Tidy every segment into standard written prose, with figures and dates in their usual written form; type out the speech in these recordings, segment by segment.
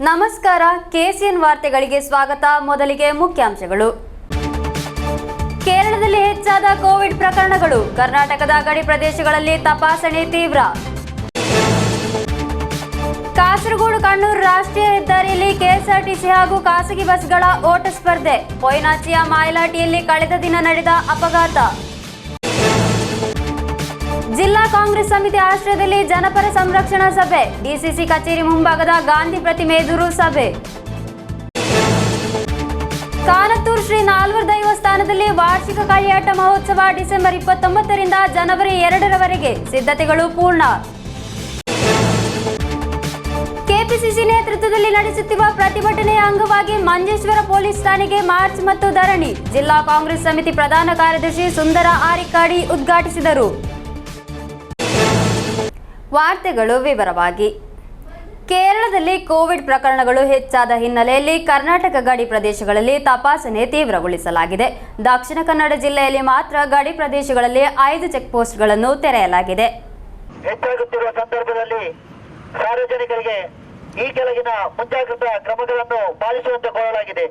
ನಮಸ್ಕಾರ, ಕೆಸಿಎನ್ ವಾರ್ತೆಗಳಿಗೆ ಸ್ವಾಗತ. ಮೊದಲಿಗೆ ಮುಖ್ಯಾಂಶಗಳು. ಕೇರಳದಲ್ಲಿ ಹೆಚ್ಚಾದ ಕೋವಿಡ್ ಪ್ರಕರಣಗಳು, ಕರ್ನಾಟಕದ ಗಡಿ ಪ್ರದೇಶಗಳಲ್ಲಿ ತಪಾಸಣೆ ತೀವ್ರ. ಕಾಸರಗೋಡು ಕಣ್ಣೂರು ರಾಷ್ಟ್ರೀಯ ಹೆದ್ದಾರಿಯಲ್ಲಿ ಕೆಎಸ್ಆರ್ಟಿಸಿ ಹಾಗೂ ಖಾಸಗಿ ಬಸ್ಗಳ ಓಟ ಸ್ಪರ್ಧೆ. ಪೊಯ್ನಾಚಿಯ ಮಾಯಲಾಟಿಯಲ್ಲಿ ಕಳೆದ ದಿನ ನಡೆದ ಅಪಘಾತ. ಜಿಲ್ಲಾ ಕಾಂಗ್ರೆಸ್ ಸಮಿತಿ ಆಶ್ರಯದಲ್ಲಿ ಜನಪರ ಸಂರಕ್ಷಣಾ ಸಭೆ. ಡಿಸಿಸಿ ಕಚೇರಿ ಮುಂಭಾಗದ ಗಾಂಧಿ ಪ್ರತಿಮೆ ಎದುರು ಸಭೆ. ಕಾನತ್ತೂರು ಶ್ರೀ ನಾಲ್ವರ ದೈವಸ್ಥಾನದಲ್ಲಿ ವಾರ್ಷಿಕ ಕೈಯಾಟ ಮಹೋತ್ಸವ ಡಿಸೆಂಬರ್ 29ರಿಂದ ಜನವರಿ 2ರವರೆಗೆ. ಸಿದ್ಧತೆಗಳು ಪೂರ್ಣ. ಕೆಪಿಸಿಸಿ ನೇತೃತ್ವದಲ್ಲಿ ನಡೆಸುತ್ತಿರುವ ಪ್ರತಿಭಟನೆಯ ಅಂಗವಾಗಿ ಮಂಜೇಶ್ವರ ಪೊಲೀಸ್ ಠಾಣೆಗೆ ಮಾರ್ಚ್ ಮತ್ತು ಧರಣಿ. ಜಿಲ್ಲಾ ಕಾಂಗ್ರೆಸ್ ಸಮಿತಿ ಪ್ರಧಾನ ಕಾರ್ಯದರ್ಶಿ ಸುಂದರ ಆರಿಕಾಡಿ ಉದ್ಘಾಟಿಸಿದರು. ವಾರ್ತೆಗಳು ವಿವರವಾಗಿ. ಕೇರಳದಲ್ಲಿ ಕೋವಿಡ್ ಪ್ರಕರಣಗಳು ಹೆಚ್ಚಾದ ಹಿನ್ನೆಲೆಯಲ್ಲಿ ಕರ್ನಾಟಕ ಗಡಿ ಪ್ರದೇಶಗಳಲ್ಲಿ ತಪಾಸಣೆ ತೀವ್ರಗೊಳಿಸಲಾಗಿದೆ. ದಕ್ಷಿಣ ಕನ್ನಡ ಜಿಲ್ಲೆಯಲ್ಲಿ ಮಾತ್ರ ಗಡಿ ಪ್ರದೇಶಗಳಲ್ಲಿ 5 ಚೆಕ್ ಪೋಸ್ಟ್ಗಳನ್ನು ತೆರೆಯಲಾಗಿದೆ. ಹೆಚ್ಚಾಗುತ್ತಿರುವ ಸಂದರ್ಭದಲ್ಲಿ ಸಾರ್ವಜನಿಕರಿಗೆ ಈ ಕೆಳಗಿನ ಮುಂಜಾಗ್ರತಾ ಕ್ರಮಗಳನ್ನು ಪಾಲಿಸುವಂತೆ ಕೋರಲಾಗಿದೆ.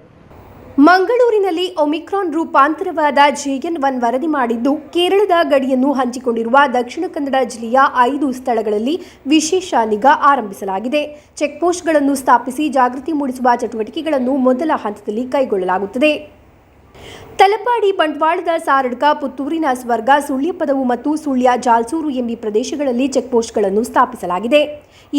ಮಂಗಳೂರಿನಲ್ಲಿ ಒಮಿಕ್ರಾನ್ ರೂಪಾಂತರವಾದ JN1 ವರದಿ ಮಾಡಿದ್ದು, ಕೇರಳದ ಗಡಿಯನ್ನು ಹಂಚಿಕೊಂಡಿರುವ ದಕ್ಷಿಣ ಕನ್ನಡ ಜಿಲ್ಲೆಯ 5 ಸ್ಥಳಗಳಲ್ಲಿ ವಿಶೇಷ ನಿಗಾ ಆರಂಭಿಸಲಾಗಿದೆ. ಚೆಕ್ಪೋಸ್ಟ್ಗಳನ್ನು ಸ್ಥಾಪಿಸಿ ಜಾಗೃತಿ ಮೂಡಿಸುವ ಚಟುವಟಿಕೆಗಳನ್ನು ಮೊದಲ ಹಂತದಲ್ಲಿ ಕೈಗೊಳ್ಳಲಾಗುತ್ತದೆ. ತಲಪಾಡಿ, ಬಂಟ್ವಾಳದ ಸಾರಡ್ಕ, ಪುತ್ತೂರಿನ ಸ್ವರ್ಗ, ಸುಳ್ಯಪದವು ಮತ್ತು ಸುಳ್ಯ, ಜಾಲ್ಸೂರು ಎಂಬಿ ಪ್ರದೇಶಗಳಲ್ಲಿ ಚೆಕ್ಪೋಸ್ಟ್ಗಳನ್ನು ಸ್ಥಾಪಿಸಲಾಗಿದೆ.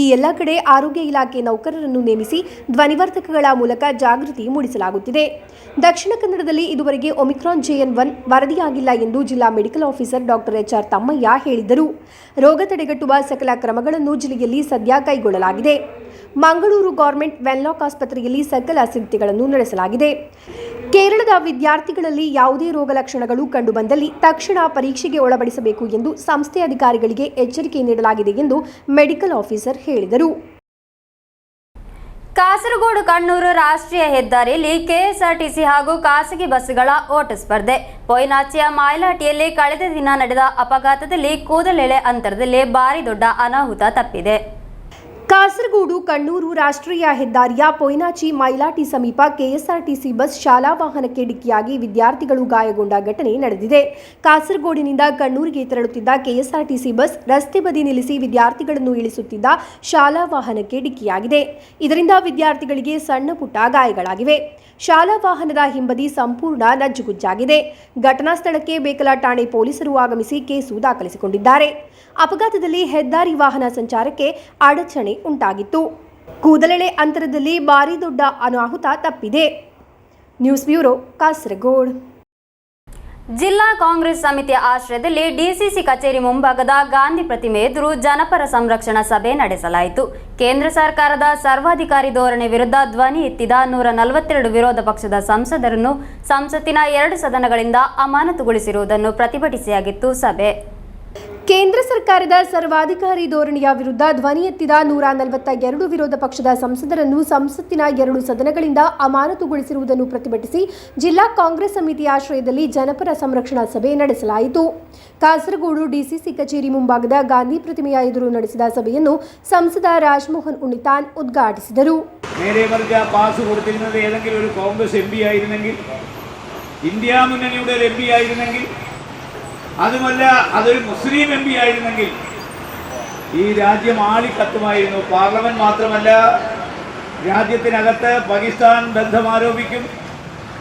ಈ ಎಲ್ಲ ಕಡೆ ಆರೋಗ್ಯ ಇಲಾಖೆ ನೌಕರರನ್ನು ನೇಮಿಸಿ ಧ್ವನಿವರ್ಧಕಗಳ ಮೂಲಕ ಜಾಗೃತಿ ಮೂಡಿಸಲಾಗುತ್ತಿದೆ. ದಕ್ಷಿಣ ಕನ್ನಡದಲ್ಲಿ ಇದುವರೆಗೆ ಒಮಿಕ್ರಾನ್ JN1 ವರದಿಯಾಗಿಲ್ಲ ಎಂದು ಜಿಲ್ಲಾ ಮೆಡಿಕಲ್ ಆಫೀಸರ್ ಡಾಕ್ಟರ್ HR ತಮ್ಮಯ್ಯ ಹೇಳಿದರು. ರೋಗ ತಡೆಗಟ್ಟುವ ಸಕಲ ಕ್ರಮಗಳನ್ನು ಜಿಲ್ಲೆಯಲ್ಲಿ ಸದ್ಯ ಕೈಗೊಳ್ಳಲಾಗಿದೆ. ಮಂಗಳೂರು ಗವರ್ಮೆಂಟ್ ವೆನ್ಲಾಕ್ ಆಸ್ಪತ್ರೆಯಲ್ಲಿ ಸಕಲ ಸಿದ್ಧತೆಗಳನ್ನು ನಡೆಸಲಾಗಿದೆ. ಕೇರಳದ ವಿದ್ಯಾರ್ಥಿಗಳಲ್ಲಿ ಯಾವುದೇ ರೋಗ ಲಕ್ಷಣಗಳು ಕಂಡುಬಂದಲ್ಲಿ ತಕ್ಷಣ ಪರೀಕ್ಷೆಗೆ ಒಳಪಡಿಸಬೇಕು ಎಂದು ಸಂಸ್ಥೆ ಅಧಿಕಾರಿಗಳಿಗೆ ಎಚ್ಚರಿಕೆ ನೀಡಲಾಗಿದೆ ಎಂದು ಮೆಡಿಕಲ್ ಆಫೀಸರ್ ಹೇಳಿದರು. ಕಾಸರಗೋಡು ಕಣ್ಣೂರು ರಾಷ್ಟ್ರೀಯ ಹೆದ್ದಾರಿಯಲ್ಲಿ ಕೆಎಸ್ಆರ್ಟಿಸಿ ಹಾಗೂ ಖಾಸಗಿ ಬಸ್ಗಳ ಓಟ ಸ್ಪರ್ಧೆ. ಪೊಯ್ನಾಚಿಯ ಮಾಯಲಾಟಿಯಲ್ಲಿ ಕಳೆದ ದಿನ ನಡೆದ ಅಪಘಾತದಲ್ಲಿ ಕೂದಲೆಳೆ ಅಂತರದಲ್ಲಿ ಭಾರಿ ದೊಡ್ಡ ಅನಾಹುತ ತಪ್ಪಿದೆ. ಕಾಸರಗೋಡು ಕಣ್ಣೂರು ರಾಷ್ಟ್ರೀಯ ಹೆದ್ದಾರಿಯ ಪೊಯ್ನಾಚಿ ಮೈಲಾಟಿ ಸಮೀಪ ಕೆಎಸ್ಆರ್ಟಿಸಿ ಬಸ್ ಶಾಲಾ ವಾಹನಕ್ಕೆ ಡಿಕ್ಕಿಯಾಗಿ ವಿದ್ಯಾರ್ಥಿಗಳು ಗಾಯಗೊಂಡ ಘಟನೆ ನಡೆದಿದೆ. ಕಾಸರಗೋಡಿನಿಂದ ಕಣ್ಣೂರಿಗೆ ತೆರಳುತ್ತಿದ್ದ ಕೆಎಸ್ಆರ್ಟಿಸಿ ಬಸ್ ರಸ್ತೆ ಬದಿ ನಿಲ್ಲಿಸಿ ವಿದ್ಯಾರ್ಥಿಗಳನ್ನು ಇಳಿಸುತ್ತಿದ್ದ ಶಾಲಾ ವಾಹನಕ್ಕೆ ಡಿಕ್ಕಿಯಾಗಿದೆ. ಇದರಿಂದ ವಿದ್ಯಾರ್ಥಿಗಳಿಗೆ ಸಣ್ಣ ಪುಟ್ಟ ಗಾಯಗಳಾಗಿವೆ. ಶಾಲಾ ವಾಹನದ ಹಿಂಬದಿ ಸಂಪೂರ್ಣ ನಜ್ಜುಗುಜ್ಜಾಗಿದೆ. ಘಟನಾ ಸ್ಥಳಕ್ಕೆ ಬೇಕಲ ಠಾಣೆ ಪೊಲೀಸರು ಆಗಮಿಸಿ ಕೇಸು ದಾಖಲಿಸಿಕೊಂಡಿದ್ದಾರೆ. ಅಪಘಾತದಲ್ಲಿ ಹೆದ್ದಾರಿ ವಾಹನ ಸಂಚಾರಕ್ಕೆ ಅಡಚಣೆ ಉಂಟಾಗಿತ್ತು. ಕೂದಲೆಳೆ ಅಂತರದಲ್ಲಿ ಭಾರಿ ದೊಡ್ಡ ಅನಾಹುತ ತಪ್ಪಿದೆ. News bureau, Kasaragod. ಜಿಲ್ಲಾ ಕಾಂಗ್ರೆಸ್ ಸಮಿತಿಯ ಆಶ್ರಯದಲ್ಲಿ ಡಿಸಿಸಿ ಕಚೇರಿ ಮುಂಭಾಗದ ಗಾಂಧಿ ಪ್ರತಿಮೆ ಎದುರು ಜನಪರ ಸಂರಕ್ಷಣಾ ಸಭೆ ನಡೆಸಲಾಯಿತು. ಕೇಂದ್ರ ಸರ್ಕಾರದ ಸರ್ವಾಧಿಕಾರಿ ಧೋರಣೆ ವಿರುದ್ಧ ಧ್ವನಿ ಎತ್ತಿದ 142 ವಿರೋಧ ಪಕ್ಷದ ಸಂಸದರನ್ನು ಸಂಸತ್ತಿನ 2 ಸದನಗಳಿಂದ ಅಮಾನತುಗೊಳಿಸಿರುವುದನ್ನು ಪ್ರತಿಭಟಿಸಿಯಾಗಿತ್ತು ಸಭೆ. ಕೇಂದ್ರ ಸರ್ಕಾರದ ಸರ್ವಾಧಿಕಾರಿ ಧೋರಣೆಯ ವಿರುದ್ಧ ಧ್ವನಿ ಎತ್ತಿದ 142 ವಿರೋಧ ಪಕ್ಷದ ಸಂಸದರನ್ನು ಸಂಸತ್ತಿನ 2 ಸದನಗಳಿಂದ ಅಮಾನತುಗೊಳಿಸಿರುವುದನ್ನು ಪ್ರತಿಭಟಿಸಿ ಜಿಲ್ಲಾ ಕಾಂಗ್ರೆಸ್ ಸಮಿತಿಯ ಆಶ್ರಯದಲ್ಲಿ ಜನಪರ ಸಂರಕ್ಷಣಾ ಸಭೆ ನಡೆಸಲಾಯಿತು. ಕಾಸರಗೋಡು ಡಿಸಿಸಿ ಕಚೇರಿ ಮುಂಭಾಗದ ಗಾಂಧಿ ಪ್ರತಿಮೆಯ ಎದುರು ನಡೆಸಿದ ಸಭೆಯನ್ನು ಸಂಸದ ರಾಜಮೋಹನ್ ಉಣ್ಣಿತಾನ್ ಉದ್ಘಾಟಿಸಿದರು. അതുമല്ല, അതൊരു മുസ്ലിം MP ആയിരുന്നെങ്കിൽ ഈ രാജ്യം ആളിക്കത്തുമായിരുന്നു. പാർലമെന്റ് മാത്രമല്ല, രാജ്യത്തിനകത്ത് പാകിസ്ഥാൻ ബന്ധം ആരോപിക്കും,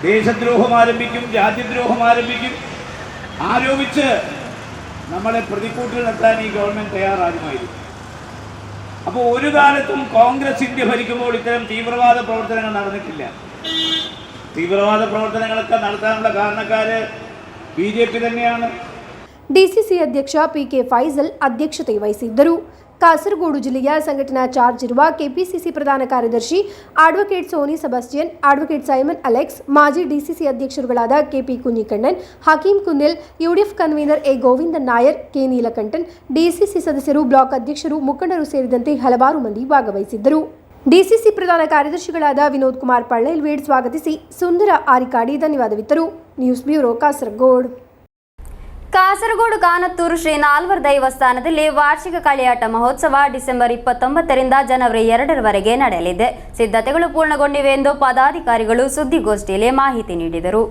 ദേശദ്രോഹം ആരംഭിക്കും, രാജ്യദ്രോഹം ആരംഭിക്കും. ആരോപിച്ച് നമ്മളെ പ്രതിക്കൂട്ടിൽ നിർത്താൻ ഈ ഗവൺമെൻറ് തയ്യാറാകുമായിരുന്നു. അപ്പോൾ ഒരു കാലത്തും കോൺഗ്രസ് ഇന്ത്യ ഭരിക്കുമ്പോൾ ഇത്തരം തീവ്രവാദ പ്രവർത്തനങ്ങൾ നടന്നിട്ടില്ല. തീവ്രവാദ പ്രവർത്തനങ്ങളൊക്കെ നടത്താനുള്ള കാരണക്കാർ BJP തന്നെയാണ്. ಡಿಸಿಸಿ ಅಧ್ಯಕ್ಷ PK ಫೈಜಲ್ ಅಧ್ಯಕ್ಷತೆ ವಹಿಸಿದ್ದರು. ಕಾಸರಗೋಡು ಜಿಲ್ಲೆಯ ಸಂಘಟನಾ ಚಾರ್ಜ್ ಇರುವ ಕೆಪಿಸಿಸಿ ಪ್ರಧಾನ ಕಾರ್ಯದರ್ಶಿ advocate Sony Sebastian, advocate Simon Alex, ಮಾಜಿ ಡಿಸಿಸಿ ಅಧ್ಯಕ್ಷರುಗಳಾದ KP Kunhikannan, Hakeem Kunnil, UDF convener A Govindan Nair, K Neelakantan, DCC ಸದಸ್ಯರು, ಬ್ಲಾಕ್ ಅಧ್ಯಕ್ಷರು, ಮುಖಂಡರು ಸೇರಿದಂತೆ ಹಲವಾರು ಮಂದಿ ಭಾಗವಹಿಸಿದ್ದರು. ಡಿಸಿಸಿ ಪ್ರಧಾನ ಕಾರ್ಯದರ್ಶಿಗಳಾದ ವಿನೋದ್ ಕುಮಾರ್ ಪಳ್ಳೇಲ್ವೇಡ್ ಸ್ವಾಗತಿಸಿ ಸುಂದರ ಆರಿಕಾಡಿ ಧನ್ಯವಾದವಿತ್ತರು. News bureau, Kasaragod. ಕಾಸರಗೋಡು ಕಾನತ್ತೂರು ಶ್ರೀ ನಾಲ್ವರ್ ದೇವಸ್ಥಾನದಲ್ಲಿ ವಾರ್ಷಿಕ കളിಯಾಟ ಮಹೋತ್ಸವ ಡಿಸೆಂಬರ್ 29ರಿಂದ ಜನವರಿ 2ರವರೆಗೆ ನಡೆಯಲಿದೆ. ಸಿದ್ಧತೆಗಳು ಪೂರ್ಣಗೊಂಡಿವೆ ಎಂದು ಪದಾಧಿಕಾರಿಗಳು ಸುದ್ದಿಗೋಷ್ಠಿಯಲ್ಲಿ ಮಾಹಿತಿ ನೀಡಿದರು.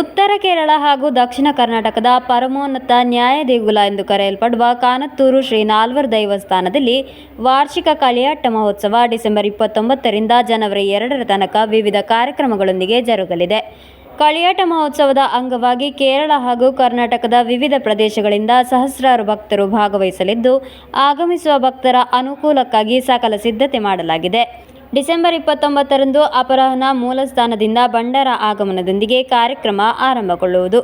ಉತ್ತರ ಕೇರಳ ಹಾಗೂ ದಕ್ಷಿಣ ಕರ್ನಾಟಕದ ಪರಮೋನ್ನತ ನ್ಯಾಯ ದೇಗುಲ ಎಂದು ಕರೆಯಲ್ಪಡುವ ಕಾನತ್ತೂರು ಶ್ರೀ ನಾಲ್ವರ್ ದೇವಸ್ಥಾನದಲ್ಲಿ ವಾರ್ಷಿಕ കളിಯಾಟ ಮಹೋತ್ಸವ ಡಿಸೆಂಬರ್ 29ರಿಂದ ಜನವರಿ 2ರ ತನಕ ವಿವಿಧ ಕಾರ್ಯಕ್ರಮಗಳೊಂದಿಗೆ ಜರುಗಲಿದೆ. കളിಯಾಟ ಮಹೋತ್ಸವದ ಅಂಗವಾಗಿ ಕೇರಳ ಹಾಗೂ ಕರ್ನಾಟಕದ ವಿವಿಧ ಪ್ರದೇಶಗಳಿಂದ ಸಹಸ್ರಾರು ಭಕ್ತರು ಭಾಗವಹಿಸಲಿದ್ದು, ಆಗಮಿಸುವ ಭಕ್ತರ ಅನುಕೂಲಕ್ಕಾಗಿ ಸಕಲ ಸಿದ್ಧತೆ ಮಾಡಲಾಗಿದೆ. ಡಿಸೆಂಬರ್ 29ರಂದು ಅಪರಾಹ್ನ ಮೂಲಸ್ಥಾನದಿಂದ ಭಂಡಾರ ಆಗಮನದೊಂದಿಗೆ ಕಾರ್ಯಕ್ರಮ ಆರಂಭಗೊಳ್ಳುವುದು.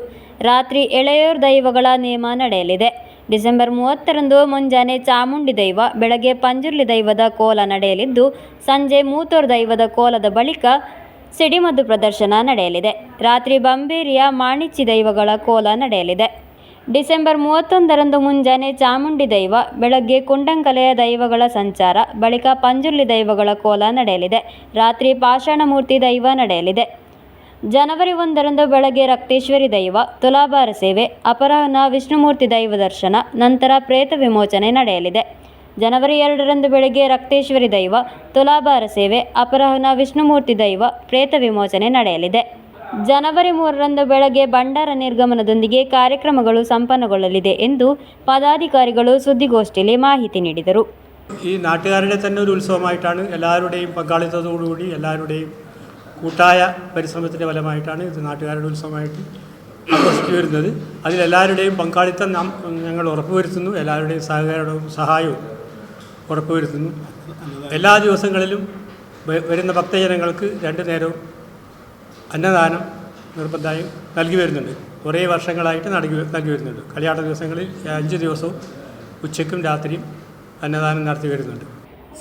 ರಾತ್ರಿ ಎಳೆಯೂರು ದೈವಗಳ ನೇಮ ನಡೆಯಲಿದೆ. ಡಿಸೆಂಬರ್ 30ರಂದು ಮುಂಜಾನೆ ಚಾಮುಂಡಿ ದೈವ, ಬೆಳಗ್ಗೆ ಪಂಜುರ್ಲಿ ದೈವದ ಕೋಲ ನಡೆಯಲಿದ್ದು, ಸಂಜೆ ಮೂತೂರು ದೈವದ ಕೋಲದ ಬಳಿಕ ಸಿಡಿಮದ್ದು ಪ್ರದರ್ಶನ ನಡೆಯಲಿದೆ. ರಾತ್ರಿ ಬಂಬೇರಿಯ ಮಾಣಿಚ್ಚಿ ದೈವಗಳ ಕೋಲ ನಡೆಯಲಿದೆ. ಡಿಸೆಂಬರ್ 31ರಂದು ಮುಂಜಾನೆ ಚಾಮುಂಡಿ ದೈವ, ಬೆಳಗ್ಗೆ ಕುಂಡಂಕಲೆಯ ದೈವಗಳ ಸಂಚಾರ, ಬಳಿಕ ಪಂಜುರ್ಲಿ ದೈವಗಳ ಕೋಲ ನಡೆಯಲಿದೆ. ರಾತ್ರಿ ಪಾಷಾಣಮೂರ್ತಿ ದೈವ ನಡೆಯಲಿದೆ. ಜನವರಿ 1ರಂದು ಬೆಳಗ್ಗೆ ರಕ್ತೇಶ್ವರಿ ದೈವ, ತುಲಾಭಾರ ಸೇವೆ, ಅಪರಾಹ್ನ ವಿಷ್ಣುಮೂರ್ತಿ ದೈವ ದರ್ಶನ, ನಂತರ ಪ್ರೇತ ವಿಮೋಚನೆ ನಡೆಯಲಿದೆ. ಜನವರಿ 2ರಂದು ಬೆಳಗ್ಗೆ ರಕ್ತೇಶ್ವರಿ ದೈವ, ತುಲಾಭಾರ ಸೇವೆ, ಅಪರಾಹ್ನ ವಿಷ್ಣುಮೂರ್ತಿ ದೈವ, ಪ್ರೇತ ವಿಮೋಚನೆ ನಡೆಯಲಿದೆ. ಜನವರಿ 3ರಂದು ಬೆಳಗ್ಗೆ ಭಂಡಾರ ನಿರ್ಗಮನದೊಂದಿಗೆ ಕಾರ್ಯಕ್ರಮಗಳು സംപന്നಗೊಳ್ಳಲಿದೆ ಎಂದು പദാധികാരിಗಳು സുദ്ദിಗೋಷ್ಠിಯಲ್ಲಿ മാഹിതി നീടിದರು. ഈ നാട്ടുകാരുടെ തന്നെ ഒരു ഉത്സവമായിട്ടാണ്, എല്ലാവരുടെയും പങ്കാളിത്തത്തോടുകൂടി എല്ലാവരുടെയും കൂട്ടായ പരിശ്രമത്തിൻ്റെ ഫലമായിട്ടാണ് ഇത് നാട്ടുകാരുടെ ഉത്സവമായിട്ട് ആഘോഷിച്ചു വരുന്നത്. അതിലെല്ലാവരുടെയും പങ്കാളിത്തം ഞങ്ങൾ ഉറപ്പുവരുത്തുന്നു, എല്ലാവരുടെയും സഹകരണവും സഹായവും ഉറപ്പുവരുത്തുന്നു. എല്ലാ ദിവസങ്ങളിലും വരുന്ന ഭക്തജനങ്ങൾക്ക് 2 നേരവും അന്നദാനം നിർബന്ധമായും നൽകി വരുന്നുണ്ട്. കുറേ വർഷങ്ങളായിട്ട് നൽകി വരുന്നുണ്ട്. കളിയാട്ട ദിവസങ്ങളിൽ 5 ദിവസവും ഉച്ചയ്ക്കും രാത്രിയും ಅನ್ನದಾನ ನಡೆಸಿ വരുന്നുണ്ട്.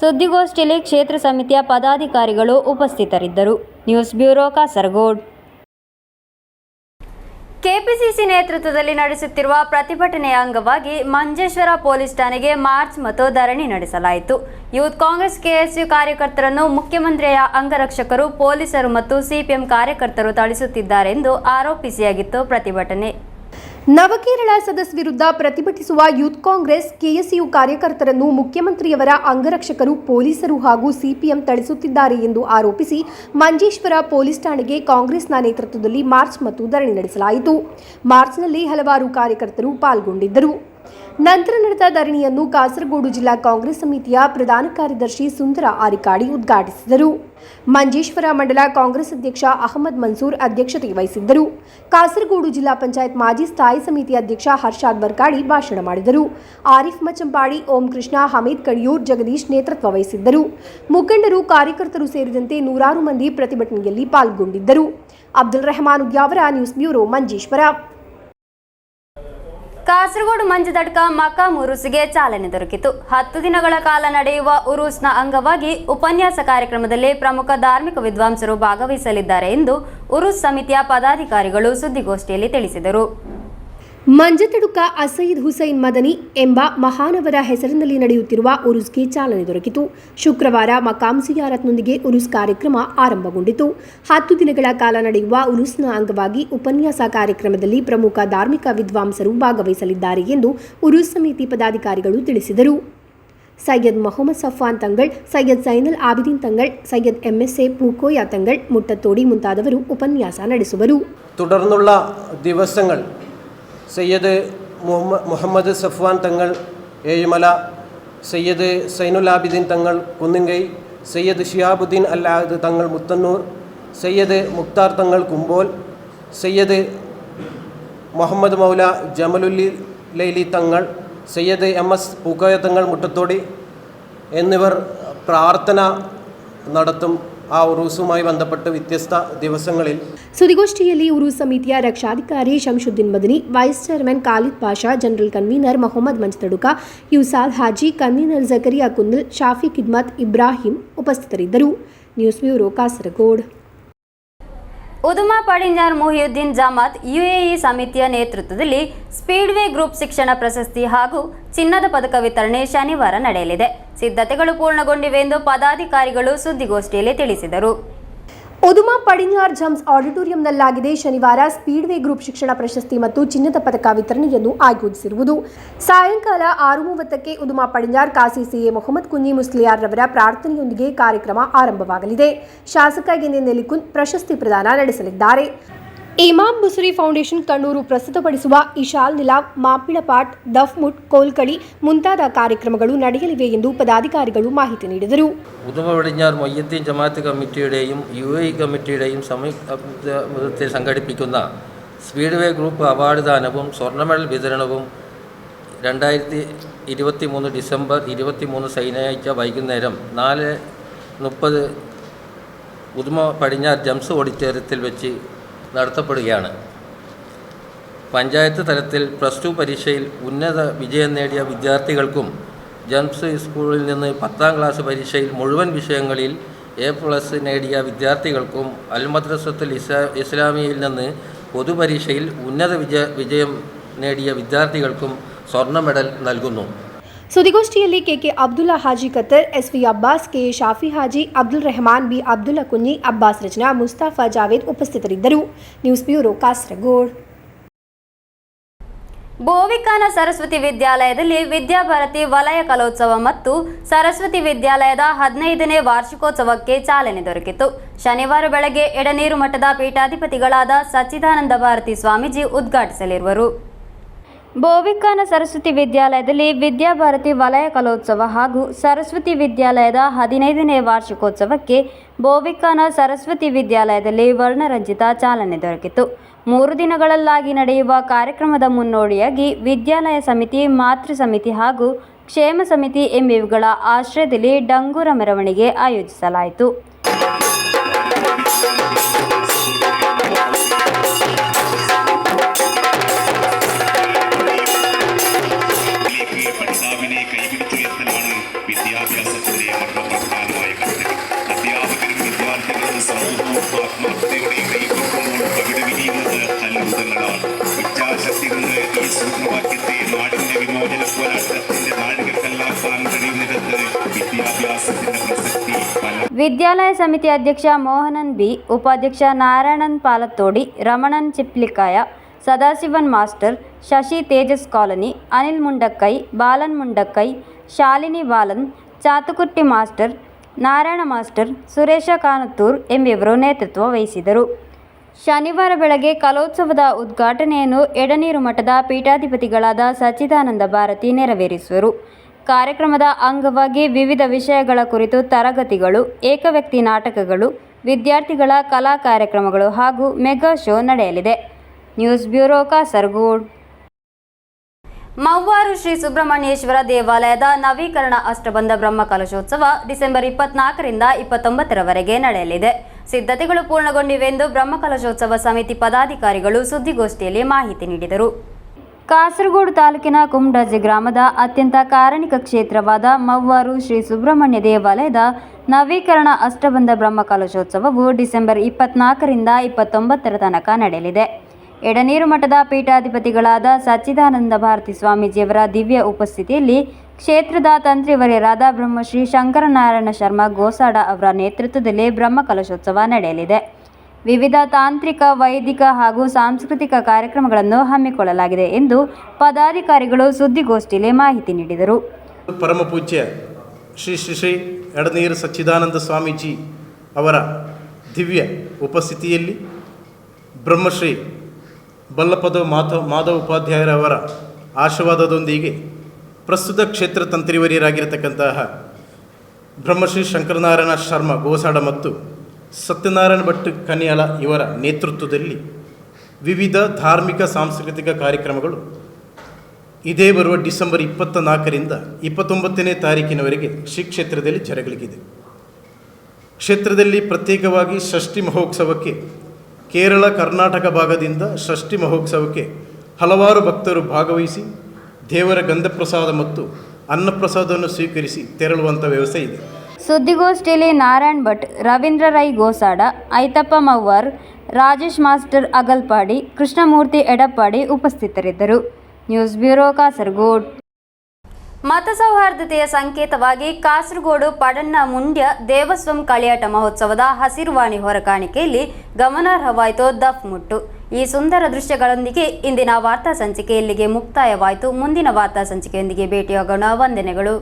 ಸುದ್ದಿಗೋಷ್ಠಿಯಲ್ಲಿ ಕ್ಷೇತ್ರ ಸಮಿತಿಯ ಪದಾಧಿಕಾರಿಗಳು ಉಪಸ್ಥಿತರಿದ್ದರು. News bureau Kasaragod. ಕೆಪಿಸಿಸಿ ನೇತೃತ್ವದಲ್ಲಿ ನಡೆಸುತ್ತಿರುವ ಪ್ರತಿಭಟನೆಯ ಅಂಗವಾಗಿ ಮಂಜೇಶ್ವರ ಪೊಲೀಸ್ ಠಾಣೆಗೆ ಮಾರ್ಚ್ ಮತ್ತು ಧರಣಿ ನಡೆಸಲಾಯಿತು. ಯೂತ್ ಕಾಂಗ್ರೆಸ್ ಕೆಎಸ್ಯು ಕಾರ್ಯಕರ್ತರನ್ನು ಮುಖ್ಯಮಂತ್ರಿಯ ಅಂಗರಕ್ಷಕರು, ಪೊಲೀಸರು ಮತ್ತು ಸಿಪಿಎಂ ಕಾರ್ಯಕರ್ತರು ಥಳಿಸುತ್ತಿದ್ದಾರೆಂದು ಆರೋಪಿಸಿಯಾಗಿತ್ತು ಪ್ರತಿಭಟನೆ. ನವಕೇರಳ ಸದಸ್ಯ ವಿರುದ್ಧ ಪ್ರತಿಭಟಿಸುವ ಯೂತ್ ಕಾಂಗ್ರೆಸ್ ಕೆಎಸ್ಯು ಕಾರ್ಯಕರ್ತರನ್ನು ಮುಖ್ಯಮಂತ್ರಿಯವರ ಅಂಗರಕ್ಷಕರು, ಪೊಲೀಸರು ಹಾಗೂ ಸಿಪಿಎಂ ಥಳಿಸುತ್ತಿದ್ದಾರೆ ಎಂದು ಆರೋಪಿಸಿ ಮಂಜೇಶ್ವರ ಪೊಲೀಸ್ ಠಾಣೆಗೆ ಕಾಂಗ್ರೆಸ್ನ ನೇತೃತ್ವದಲ್ಲಿ ಮಾರ್ಚ್ ಮತ್ತು ಧರಣಿ ನಡೆಸಲಾಯಿತು. ಮಾರ್ಚ್ನಲ್ಲಿ ಹಲವಾರು ಕಾರ್ಯಕರ್ತರು ಪಾಲ್ಗೊಂಡಿದ್ದರು. ನಂತರ ನಡೆದ ಧರಣಿಯನ್ನು ಕಾಸರಗೋಡು ಜಿಲ್ಲಾ ಕಾಂಗ್ರೆಸ್ ಸಮಿತಿಯ ಪ್ರಧಾನ ಕಾರ್ಯದರ್ಶಿ ಸುಂದರ ಆರಿಕಾಡಿ ಉದ್ಘಾಟಿಸಿದರು. ಮಂಜೇಶ್ವರ ಮಂಡಲ ಕಾಂಗ್ರೆಸ್ ಅಧ್ಯಕ್ಷ ಅಹಮದ್ ಮನ್ಸೂರ್ ಅಧ್ಯಕ್ಷತೆ ವಹಿಸಿದ್ದರು. ಕಾಸರಗೋಡು ಜಿಲ್ಲಾ ಪಂಚಾಯತ್ ಮಾಜಿ ಸ್ಥಾಯಿ ಸಮಿತಿ ಅಧ್ಯಕ್ಷ ಹರ್ಷಾದ್ ಬರ್ಕಾಡಿ ಭಾಷಣ ಮಾಡಿದರು. ಆರಿಫ್ ಮಚಂಪಾಡಿ, ಓಂ ಕೃಷ್ಣ, ಹಮೀದ್ ಕಡಿಯೂರ್, ಜಗದೀಶ್ ನೇತೃತ್ವ ವಹಿಸಿದ್ದರು. ಮುಖಂಡರು, ಕಾರ್ಯಕರ್ತರು ಸೇರಿದಂತೆ ನೂರಾರು ಮಂದಿ ಪ್ರತಿಭಟನೆಯಲ್ಲಿ ಪಾಲ್ಗೊಂಡಿದ್ದರು. Abdul Rehman Udyavar, news bureau, Manjeshwar. ಕಾಸರಗೋಡು ಮಂಜದಡ್ಕ ಮಕಾಂ ಉರುಸ್ಗೆ ಚಾಲನೆ ದೊರಕಿತು. 10 ದಿನಗಳ ಕಾಲ ನಡೆಯುವ ಉರುಸ್ನ ಅಂಗವಾಗಿ ಉಪನ್ಯಾಸ ಕಾರ್ಯಕ್ರಮದಲ್ಲಿ ಪ್ರಮುಖ ಧಾರ್ಮಿಕ ವಿದ್ವಾಂಸರು ಭಾಗವಹಿಸಲಿದ್ದಾರೆ ಎಂದು ಉರುಸ್ ಸಮಿತಿಯ ಪದಾಧಿಕಾರಿಗಳು ಸುದ್ದಿಗೋಷ್ಠಿಯಲ್ಲಿ ತಿಳಿಸಿದರು. ಮಂಜತಡುಕ ಅಸೈದ್ ಹುಸೈನ್ ಮದನಿ ಎಂಬ ಮಹಾನವರ ಹೆಸರಿನಲ್ಲಿ ನಡೆಯುತ್ತಿರುವ ಉರುಸ್ಗೆ ಚಾಲನೆ ದೊರಕಿತು. ಶುಕ್ರವಾರ ಮಕಾಂ ಜಿಯಾರತ್ನೊಂದಿಗೆ ಉರುಸ್ ಕಾರ್ಯಕ್ರಮ ಆರಂಭಗೊಂಡಿತು. 10 ದಿನಗಳ ಕಾಲ ನಡೆಯುವ ಉರುಸ್ನ ಅಂಗವಾಗಿ ಉಪನ್ಯಾಸ ಕಾರ್ಯಕ್ರಮದಲ್ಲಿ ಪ್ರಮುಖ ಧಾರ್ಮಿಕ ವಿದ್ವಾಂಸರು ಭಾಗವಹಿಸಲಿದ್ದಾರೆ ಎಂದು ಉರುಸ್ ಸಮಿತಿ ಪದಾಧಿಕಾರಿಗಳು ತಿಳಿಸಿದರು. ಸೈಯದ್ ಮೊಹಮ್ಮದ್ ಸಫಾನ್ ತಂಗಳ್, ಸೈಯದ್ ಸೈನಲ್ ಆಬಿದೀನ್ ತಂಗಳ್, ಸೈಯದ್ ಎಂಎಸ್ಎ പൂക്കോയ ತಂಗಳ್, ಮುಟ್ಟತ್ತೋಡಿ ಮುಂತಾದವರು ಉಪನ್ಯಾಸ ನಡೆಸುವರು. തുടർന്നുള്ള ദിവസങ്ങൾ സയ്യദ് മുഹമ്മദ് സഫ്വാൻ തങ്ങൾ ഏഴുമല, സയ്യദ് സൈനുൽ ആബിദീൻ തങ്ങൾ കുന്നുങ്കൈ, സയ്യദ് ഷിഹാബുദ്ദീൻ അൽ-ആദ് തങ്ങൾ മുത്തന്നൂർ, സയ്യദ് മുക്താർ തങ്ങൾ കുമ്പോൽ, സയ്യദ് മുഹമ്മദ് മൗല ജമലുല്ലി ലൈലി തങ്ങൾ, സയ്യദ് എം.എസ്. പൂക്കോയ തങ്ങൾ മുട്ടത്തോടി എന്നിവർ പ്രാർത്ഥന നടത്തും. ಆ ಉರುಸುമായി ബന്ധപ്പെട്ട് വ്യത്യസ്ത ദിവസങ്ങളിൽ ಸುದ್ದಿಗೋಷ್ಠಿಯಲ್ಲಿ ಉರುಸ್ ಸಮಿತಿಯ ರಕ್ಷಾಧಿಕಾರಿ Shamsuddeen Madani, vice chairman Khalid Pasha, general convener Mohammed Manjathaduka, Yusad Haji, convener Zakariya Kundal, Shafi Khidmat, Ibrahim ಉಪಸ್ಥಿತರಿದ್ದರು. News bureau, Kasaragod. Uduma Padinjar Muhiyuddeen Jamaat UAE ಸಮಿತಿಯ ನೇತೃತ್ವದಲ್ಲಿ ಸ್ಪೀಡ್ವೇ ಗ್ರೂಪ್ ಶಿಕ್ಷಣ ಪ್ರಶಸ್ತಿ ಹಾಗೂ ಚಿನ್ನದ ಪದಕ ವಿತರಣೆ ಶನಿವಾರ ನಡೆಯಲಿದೆ. ಸಿದ್ಧತೆಗಳು ಪೂರ್ಣಗೊಂಡಿವೆ ಎಂದು ಪದಾಧಿಕಾರಿಗಳು ಸುದ್ದಿಗೋಷ್ಠಿಯಲ್ಲಿ ತಿಳಿಸಿದರು. ಉದುಮಾ ಪಡಿഞ്ഞാർ ಜಮ್ಸ್ ಆಡಿಟೋರಿಯಂನಲ್ಲಾಗಿದೆ ಶನಿವಾರ ಸ್ಪೀಡ್ವೇ ಗ್ರೂಪ್ ಶಿಕ್ಷಣ ಪ್ರಶಸ್ತಿ ಮತ್ತು ಚಿನ್ನದ ಪದಕ ವಿತರಣೆಯನ್ನು ಆಯೋಜಿಸಿರುವುದು. ಸಾಯಂಕಾಲ 6:30ಕ್ಕೆ ಉದುಮಾ ಪಡಿഞ്ഞാർ ಕಾಸಿ ಸಿಎ ಮೊಹಮ್ಮದ್ ಕುಂಜಿ ಮುಸ್ಲಿಯಾರ್ ರವರ ಪ್ರಾರ್ಥನೆಯೊಂದಿಗೆ ಕಾರ್ಯಕ್ರಮ ಆರಂಭವಾಗಲಿದೆ. ಶಾಸಕ ಎನ್ ನೆಲಿಕುನ್ ಪ್ರಶಸ್ತಿ ಪ್ರದಾನ ನಡೆಸಲಿದ್ದಾರೆ. ಇಮಾಮ್ ಬುಸುರಿ ಫೌಂಡೇಶನ್ ಕಣ್ಣೂರು ಪ್ರಸ್ತುತಪಡಿಸುವ ಇಶಾಲ್ ನಿಲಾವ್, ಮಾಪಿಳಪಾಟ್, ದಫ್ಮುಟ್, ಕೋಲ್ಕಳಿ ಮುಂತಾದ ಕಾರ್ಯಕ್ರಮಗಳು ನಡೆಯಲಿವೆ ಎಂದು ಪದಾಧಿಕಾರಿಗಳು ಮಾಹಿತಿ ನೀಡಿದರು. ഉദുമ പടിഞ്ഞാർ മൊയ്യദ്ദീൻ ജമാഅത്ത് കമ്മിറ്റിയുടെയും UAE കമ്മിറ്റിയുടെയും സംയുക്തത്തിൽ സംഘടിപ്പിക്കുന്ന സ്പീഡ്വേ ഗ്രൂപ്പ് അവാർഡ് ദാനവും സ്വർണ്ണ മെഡൽ വിതരണവും 2023 ഡിസംബർ 23 ശനിയാഴ്ച വൈകുന്നേരം 4:30 ഉദുമ പടിഞ്ഞാർ ജംസ് ഓഡിറ്റോറിയത്തിൽ വെച്ച് നടത്തപ്പെടുകയാണ്. പഞ്ചായത്ത് തലത്തിൽ +2 പരീക്ഷയിൽ ഉന്നത വിജയം നേടിയ വിദ്യാർത്ഥികൾക്കും ജംസ് സ്കൂളിൽ നിന്ന് 10ാം ക്ലാസ് പരീക്ഷയിൽ മുഴുവൻ വിഷയങ്ങളിൽ A+ നേടിയ വിദ്യാർത്ഥികൾക്കും അൽ മദ്രസത്തുൽ ഇസ്ലാമിയയിൽ നിന്ന് പൊതുപരീക്ഷയിൽ ഉന്നത വിജയം നേടിയ വിദ്യാർത്ഥികൾക്കും സ്വർണ്ണ മെഡൽ നൽകുന്നു. ಸುದ್ದಿಗೋಷ್ಠಿಯಲ್ಲಿ KK Abdulla Haji Qatar, SV Abbas, K Shafi Haji, Abdul Rehman, B Abdulla Kunhi, Abbas Rachana, Mustafa Javed ಉಪಸ್ಥಿತರಿದ್ದರು. News bureau Kasaragod. ಬೋವಿಕಾನ ಸರಸ್ವತಿ ವಿದ್ಯಾಲಯದಲ್ಲಿ ವಿದ್ಯಾಭಾರತಿ ವಲಯ ಕಲೋತ್ಸವ ಮತ್ತು ಸರಸ್ವತಿ ವಿದ್ಯಾಲಯದ 15ನೇ ವಾರ್ಷಿಕೋತ್ಸವಕ್ಕೆ ಚಾಲನೆ ದೊರಕಿತು. ಶನಿವಾರ ಬೆಳಗ್ಗೆ ಎಡನೀರು ಮಠದ ಪೀಠಾಧಿಪತಿಗಳಾದ ಸಚ್ಚಿದಾನಂದ ಭಾರತಿ ಸ್ವಾಮೀಜಿ ಉದ್ಘಾಟಿಸಲಿರುವರು. ಬೋವಿಕಾನ ಸರಸ್ವತಿ ವಿದ್ಯಾಲಯದಲ್ಲಿ ವಿದ್ಯಾಭಾರತಿ ವಲಯ ಕಲೋತ್ಸವ ಹಾಗೂ ಸರಸ್ವತಿ ವಿದ್ಯಾಲಯದ 15ನೇ ವಾರ್ಷಿಕೋತ್ಸವಕ್ಕೆ ಬೋವಿಕಾನ ಸರಸ್ವತಿ ವಿದ್ಯಾಲಯದಲ್ಲಿ ವರ್ಣರಂಜಿತ ಚಾಲನೆ ದೊರಕಿತು. 3 ದಿನಗಳಲ್ಲಾಗಿ ನಡೆಯುವ ಕಾರ್ಯಕ್ರಮದ ಮುನ್ನೋಡಿಯಾಗಿ ವಿದ್ಯಾಲಯ ಸಮಿತಿ, ಮಾತೃ ಸಮಿತಿ ಹಾಗೂ ಕ್ಷೇಮ ಸಮಿತಿ ಎಂಬಿವುಗಳ ಆಶ್ರಯದಲ್ಲಿ ಡಂಗೂರ ಮೆರವಣಿಗೆ ಆಯೋಜಿಸಲಾಯಿತು. ವಿದ್ಯಾಲಯ ಸಮಿತಿ ಅಧ್ಯಕ್ಷ ಮೋಹನನ್ ಬಿ, ಉಪಾಧ್ಯಕ್ಷ Narayanan Palathodi, Ramanan Chiplikaya, Sadashivan master, Shashi Tejas colony, Anil Mundakkai, Balan Mundakkai, Shalini Balan, Chathukutti master, Narayana master, Suresha Kanathur ಎಂಬಿವರು ನೇತೃತ್ವ ವಹಿಸಿದರು. ಶನಿವಾರ ಬೆಳಗ್ಗೆ ಕಲೋತ್ಸವದ ಉದ್ಘಾಟನೆಯನ್ನು ಎಡನೀರು ಮಠದ ಪೀಠಾಧಿಪತಿಗಳಾದ ಸಚ್ಚಿದಾನಂದ ಭಾರತಿ ನೆರವೇರಿಸುವರು. ಕಾರ್ಯಕ್ರಮದ ಅಂಗವಾಗಿ ವಿವಿಧ ವಿಷಯಗಳ ಕುರಿತು ತರಗತಿಗಳು, ಏಕವ್ಯಕ್ತಿ ನಾಟಕಗಳು, ವಿದ್ಯಾರ್ಥಿಗಳ ಕಲಾ ಕಾರ್ಯಕ್ರಮಗಳು ಹಾಗೂ ಮೆಗಾ ಶೋ ನಡೆಯಲಿದೆ. News bureau Kasaragod. ಮವ್ವಾರು ಶ್ರೀ ಸುಬ್ರಹ್ಮಣ್ಯೇಶ್ವರ ದೇವಾಲಯದ ನವೀಕರಣ ಅಷ್ಟಬಂಧ ಬ್ರಹ್ಮಕಲಶೋತ್ಸವ ಡಿಸೆಂಬರ್ 24ರಿಂದ 29ರವರೆಗೆ ನಡೆಯಲಿದೆ. ಸಿದ್ಧತೆಗಳು ಪೂರ್ಣಗೊಂಡಿವೆಂದು ಬ್ರಹ್ಮಕಲಶೋತ್ಸವ ಸಮಿತಿ ಪದಾಧಿಕಾರಿಗಳು ಸುದ್ದಿಗೋಷ್ಠಿಯಲ್ಲಿ ಮಾಹಿತಿ ನೀಡಿದರು. ಕಾಸರಗೋಡು ತಾಲೂಕಿನ ಕುಮಡಾಜೆ ಗ್ರಾಮದ ಅತ್ಯಂತ ಕಾರಣಿಕ ಕ್ಷೇತ್ರವಾದ ಮವ್ವಾರು ಶ್ರೀ ಸುಬ್ರಹ್ಮಣ್ಯ ದೇವಾಲಯದ ನವೀಕರಣ ಅಷ್ಟಬಂಧ ಬ್ರಹ್ಮಕಲಶೋತ್ಸವವು ಡಿಸೆಂಬರ್ 24ರಿಂದ 29ರ ತನಕ ನಡೆಯಲಿದೆ. ಎಡನೀರು ಮಠದ ಪೀಠಾಧಿಪತಿಗಳಾದ ಸಚ್ಚಿದಾನಂದ ಭಾರತಿ ಸ್ವಾಮೀಜಿಯವರ ದಿವ್ಯ ಉಪಸ್ಥಿತಿಯಲ್ಲಿ ಕ್ಷೇತ್ರದ ತಂತ್ರಿವರ್ಯರಾದ ಬ್ರಹ್ಮಶ್ರೀ ಶಂಕರನಾರಾಯಣ ಶರ್ಮಾ ಗೋಸಾಡ ಅವರ ನೇತೃತ್ವದಲ್ಲಿ ಬ್ರಹ್ಮಕಲಶೋತ್ಸವ ನಡೆಯಲಿದೆ. ವಿವಿಧ ತಾಂತ್ರಿಕ, ವೈದಿಕ ಹಾಗೂ ಸಾಂಸ್ಕೃತಿಕ ಕಾರ್ಯಕ್ರಮಗಳನ್ನು ಹಮ್ಮಿಕೊಳ್ಳಲಾಗಿದೆ ಎಂದು ಪದಾಧಿಕಾರಿಗಳು ಸುದ್ದಿಗೋಷ್ಠಿಯಲ್ಲಿ ಮಾಹಿತಿ ನೀಡಿದರು. ಪರಮಪೂಜ್ಯ ಶ್ರೀ ಶ್ರೀ ಶ್ರೀ ಎಡನೀರು ಸಚ್ಚಿದಾನಂದ ಸ್ವಾಮೀಜಿ ಅವರ ದಿವ್ಯ ಉಪಸ್ಥಿತಿಯಲ್ಲಿ ಬ್ರಹ್ಮಶ್ರೀ ಬಲ್ಲಪದ ಮಾಧವ ಉಪಾಧ್ಯಾಯರವರ ಆಶೀರ್ವಾದದೊಂದಿಗೆ ಪ್ರಸ್ತುತ ಕ್ಷೇತ್ರ ತಂತ್ರಿವರ್ಯರಾಗಿರತಕ್ಕಂತಹ ಬ್ರಹ್ಮಶ್ರೀ ಶಂಕರನಾರಾಯಣ ಶರ್ಮಾ ಗೋಸಾಡ ಮತ್ತು ಸತ್ಯನಾರಾಯಣ ಭಟ್ ಕನ್ಯಾಲ ಇವರ ನೇತೃತ್ವದಲ್ಲಿ ವಿವಿಧ ಧಾರ್ಮಿಕ ಸಾಂಸ್ಕೃತಿಕ ಕಾರ್ಯಕ್ರಮಗಳು ಇದೇ ಬರುವ ಡಿಸೆಂಬರ್ 24ರಿಂದ 29ನೇ ತಾರೀಕಿನವರೆಗೆ ಶ್ರೀ ಕ್ಷೇತ್ರದಲ್ಲಿ ಜರುಗಲಿದೆ. ಕ್ಷೇತ್ರದಲ್ಲಿ ಪ್ರತ್ಯೇಕವಾಗಿ ಷಷ್ಠಿ ಮಹೋತ್ಸವಕ್ಕೆ ಕೇರಳ, ಕರ್ನಾಟಕ ಭಾಗದಿಂದ ಷಷ್ಠಿ ಮಹೋತ್ಸವಕ್ಕೆ ಹಲವಾರು ಭಕ್ತರು ಭಾಗವಹಿಸಿ ದೇವರ ಗಂಧಪ್ರಸಾದ ಮತ್ತು ಅನ್ನಪ್ರಸಾದವನ್ನು ಸ್ವೀಕರಿಸಿ ತೆರಳುವಂಥ ವ್ಯವಸ್ಥೆ ಇದೆ. ಸುದ್ದಿಗೋಷ್ಠಿಯಲ್ಲಿ ನಾರಾಯಣ್ ಭಟ್, ರವೀಂದ್ರ ರೈ ಗೋಸಾಡ, ಐತಪ್ಪ ಮವ್ವಾರ್, ರಾಜೇಶ್ ಮಾಸ್ಟರ್ ಅಗಲ್ಪಾಡಿ, ಕೃಷ್ಣಮೂರ್ತಿ ಎಡಪ್ಪಾಡಿ ಉಪಸ್ಥಿತರಿದ್ದರು. News bureau Kasaragod. ಮತ ಸೌಹಾರ್ದತೆಯ ಸಂಕೇತವಾಗಿ ಕಾಸರಗೋಡು ಪಡಣ್ಣ ಮುಂಡ್ಯ ದೇವಸ್ವಂ ಕಳಿಯಾಟ ಮಹೋತ್ಸವದ ಹಸಿರುವಾಣಿ ಹೊರಕಾಣಿಕೆಯಲ್ಲಿ ಗಮನಾರ್ಹವಾಯಿತು ದಫ್ ಮುಟ್ಟು. ಈ ಸುಂದರ ದೃಶ್ಯಗಳೊಂದಿಗೆ ಇಂದಿನ ವಾರ್ತಾ ಸಂಚಿಕೆ ಇಲ್ಲಿಗೆ ಮುಕ್ತಾಯವಾಯಿತು. ಮುಂದಿನ ವಾರ್ತಾ ಸಂಚಿಕೆಯೊಂದಿಗೆ ಭೇಟಿಯಾಗೋಣ. ವಂದನೆಗಳು.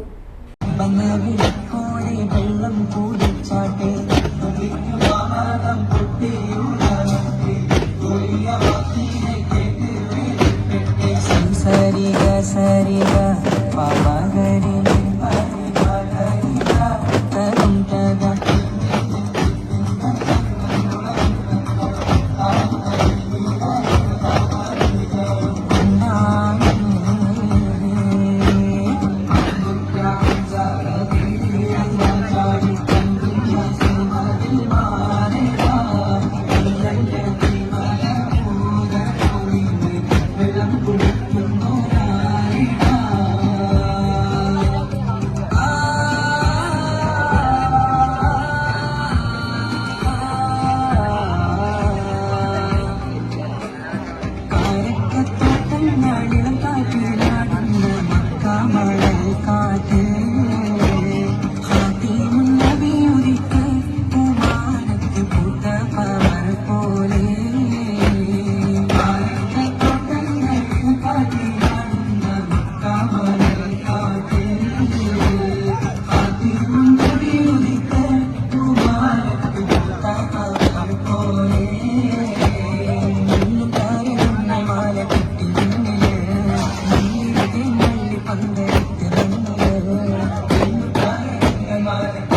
Mother.